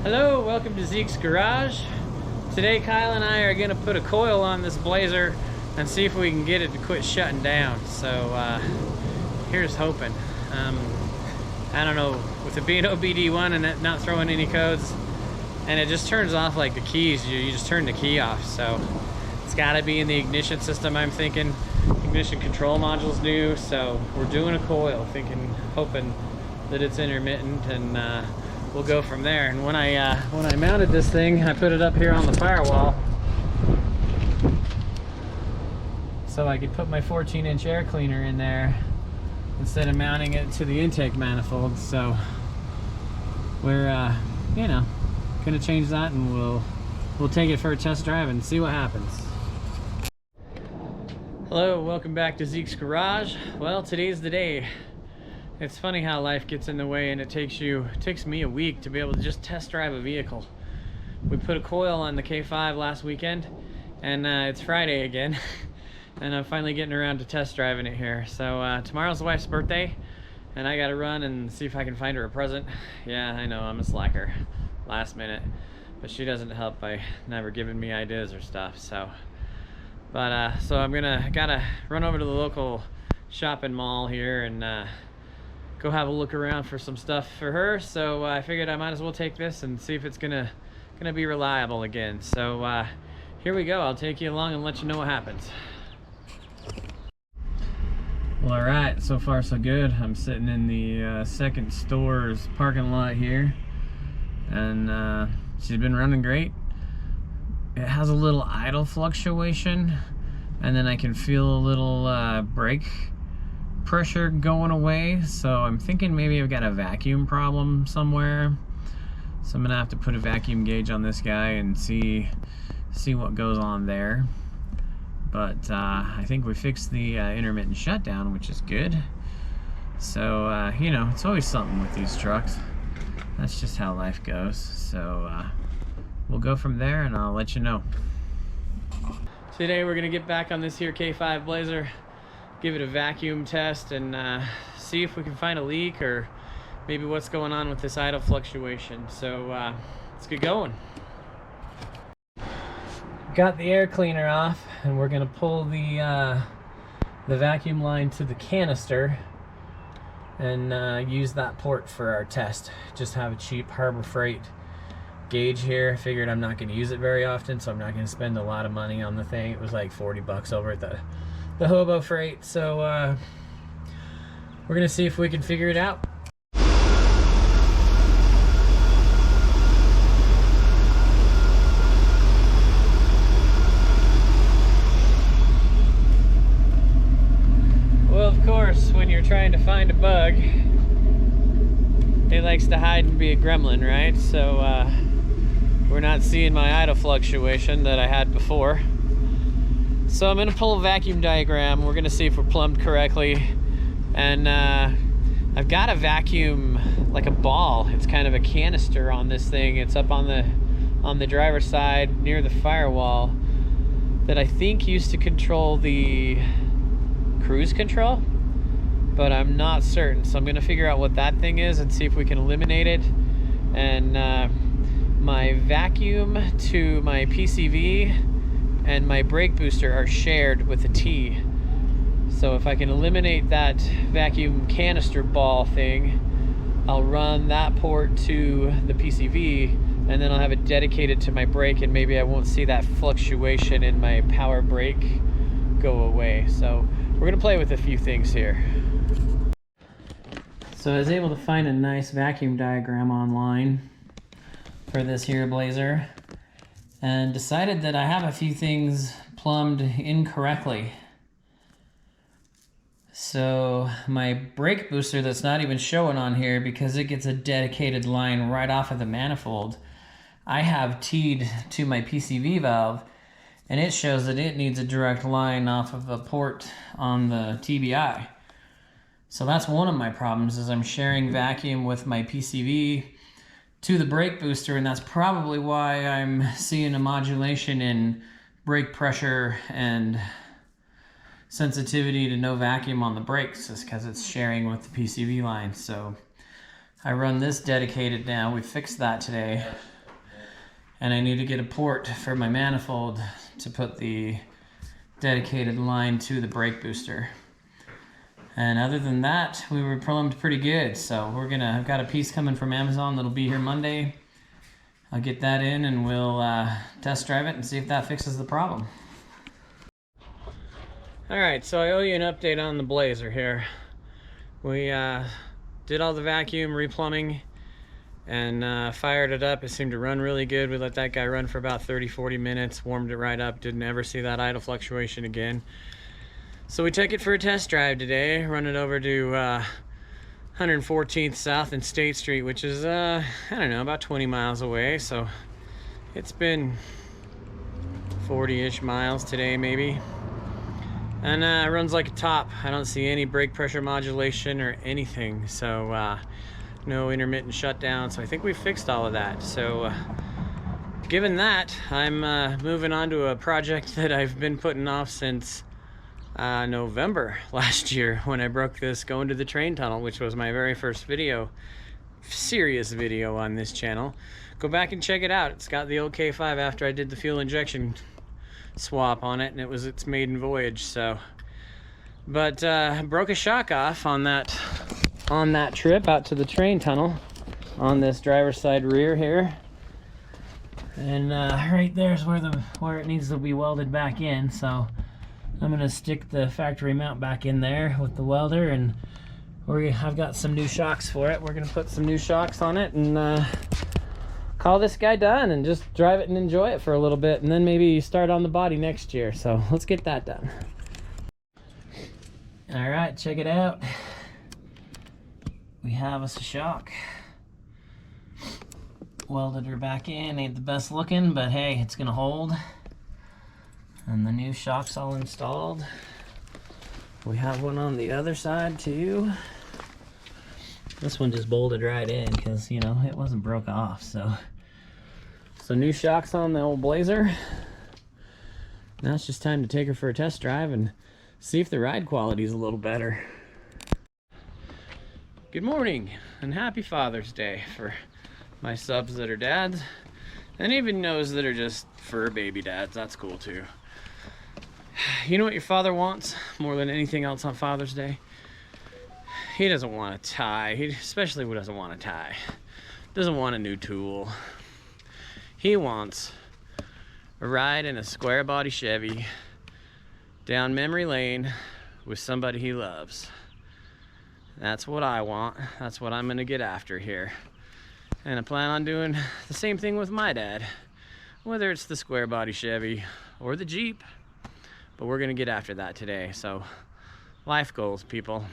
Hello, welcome to Zeke's Garage. Today Kyle and I are gonna put a coil on this Blazer and see if we can get it to quit shutting down. So here's hoping. I don't know, with it being OBD1 and it not throwing any codes, and it just turns off like the keys. You just turn the key off. So it's gotta be in the ignition system, I'm thinking. Ignition control module's new, so we're doing a coil, hoping that it's intermittent, and we'll go from there. And when I mounted this thing, I put it up here on the firewall so I could put my 14-inch air cleaner in there instead of mounting it to the intake manifold. So we're you know, gonna change that, and we'll take it for a test drive and see what happens. Hello, welcome back to Zeke's Garage. Well, today's the day. It's funny how life gets in the way, and it takes me a week to be able to just test drive a vehicle. We put a coil on the K5 last weekend, and it's Friday again, and I'm finally getting around to test driving it here. So tomorrow's the wife's birthday, and I gotta run and see if I can find her a present. Yeah, I know, I'm a slacker, last minute, but she doesn't help by never giving me ideas or stuff. So I'm gotta run over to the local shopping mall here and go have a look around for some stuff for her. So I figured I might as well take this and see if it's gonna be reliable again. So here we go. I'll take you along and let you know what happens. Well, all right, so far so good. I'm sitting in the second store's parking lot here, and she's been running great. It has a little idle fluctuation, and then I can feel a little brake pressure going away. So I'm thinking maybe I've got a vacuum problem somewhere. So I'm gonna have to put a vacuum gauge on this guy and see what goes on there. But I think we fixed the intermittent shutdown, which is good. So you know, it's always something with these trucks. That's just how life goes. So we'll go from there, and I'll let you know. Today we're gonna get back on this here K5 Blazer, give it a vacuum test, and see if we can find a leak or maybe what's going on with this idle fluctuation. So let's get going. Got the air cleaner off, and we're gonna pull the vacuum line to the canister and use that port for our test. Just have a cheap Harbor Freight gauge here. Figured I'm not going to use it very often, so I'm not going to spend a lot of money on the thing. It was like 40 bucks over at the Hobo Freight. So we're going to see if we can figure it out. Well, of course, when you're trying to find a bug, it likes to hide and be a gremlin, right? So we're not seeing my idle fluctuation that I had before. So I'm gonna pull a vacuum diagram. We're gonna see if we're plumbed correctly. And I've got a vacuum, like a ball. It's kind of a canister on this thing. It's up on the driver's side near the firewall that I think used to control the cruise control, but I'm not certain. So I'm gonna figure out what that thing is and see if we can eliminate it. And my vacuum to my PCV and my brake booster are shared with a T. So if I can eliminate that vacuum canister ball thing, I'll run that port to the PCV, and then I'll have it dedicated to my brake, and maybe I won't see that fluctuation in my power brake go away. So we're gonna play with a few things here. So I was able to find a nice vacuum diagram online for this here Blazer, and decided that I have a few things plumbed incorrectly. So my brake booster, that's not even showing on here because it gets a dedicated line right off of the manifold, I have teed to my PCV valve, and it shows that it needs a direct line off of a port on the TBI. So that's one of my problems, is I'm sharing vacuum with my PCV to the brake booster, and that's probably why I'm seeing a modulation in brake pressure and sensitivity to no vacuum on the brakes, is because it's sharing with the PCV line. So I run this dedicated now. We fixed that today. and I need to get a port for my manifold to put the dedicated line to the brake booster. And other than that, we were plumbed pretty good. So I've got a piece coming from Amazon that'll be here Monday. I'll get that in and we'll test drive it and see if that fixes the problem. All right, so I owe you an update on the Blazer here. We did all the vacuum replumbing and fired it up. It seemed to run really good. We let that guy run for about 30-40 minutes, warmed it right up, didn't ever see that idle fluctuation again. So we took it for a test drive today, run it over to 114th South and State Street, which is, I don't know, about 20 miles away. So it's been 40-ish miles today, maybe. And it runs like a top. I don't see any brake pressure modulation or anything. So no intermittent shutdown. So I think we fixed all of that. So given that, I'm moving on to a project that I've been putting off since November last year, when I broke this going to the train tunnel, which was my very first serious video on this channel. Go back and check it out. It's got the old K5 after I did the fuel injection swap on it, and it was its maiden voyage. So, but broke a shock off on that trip out to the train tunnel on this driver's side rear here, and right there's where it needs to be welded back in. So I'm gonna stick the factory mount back in there with the welder, and I've got some new shocks for it. We're gonna put some new shocks on it and call this guy done and just drive it and enjoy it for a little bit, and then maybe start on the body next year. So let's get that done. All right, check it out. We have us a shock. Welded her back in. Ain't the best looking, but hey, it's gonna hold. And the new shock's all installed. We have one on the other side too. This one just bolted right in because, you know, it wasn't broke off. So new shocks on the old Blazer. Now it's just time to take her for a test drive and see if the ride quality is a little better. Good morning and happy Father's Day for my subs that are dads, and even those that are just fur baby dads. That's cool too. You know what your father wants more than anything else on Father's Day? He doesn't want a tie. He especially doesn't want a tie. Doesn't want a new tool. He wants a ride in a square body Chevy down memory lane with somebody he loves. That's what I want. That's what I'm gonna get after here. And I plan on doing the same thing with my dad, whether it's the square body Chevy or the Jeep. But we're gonna get after that today. So life goals, people.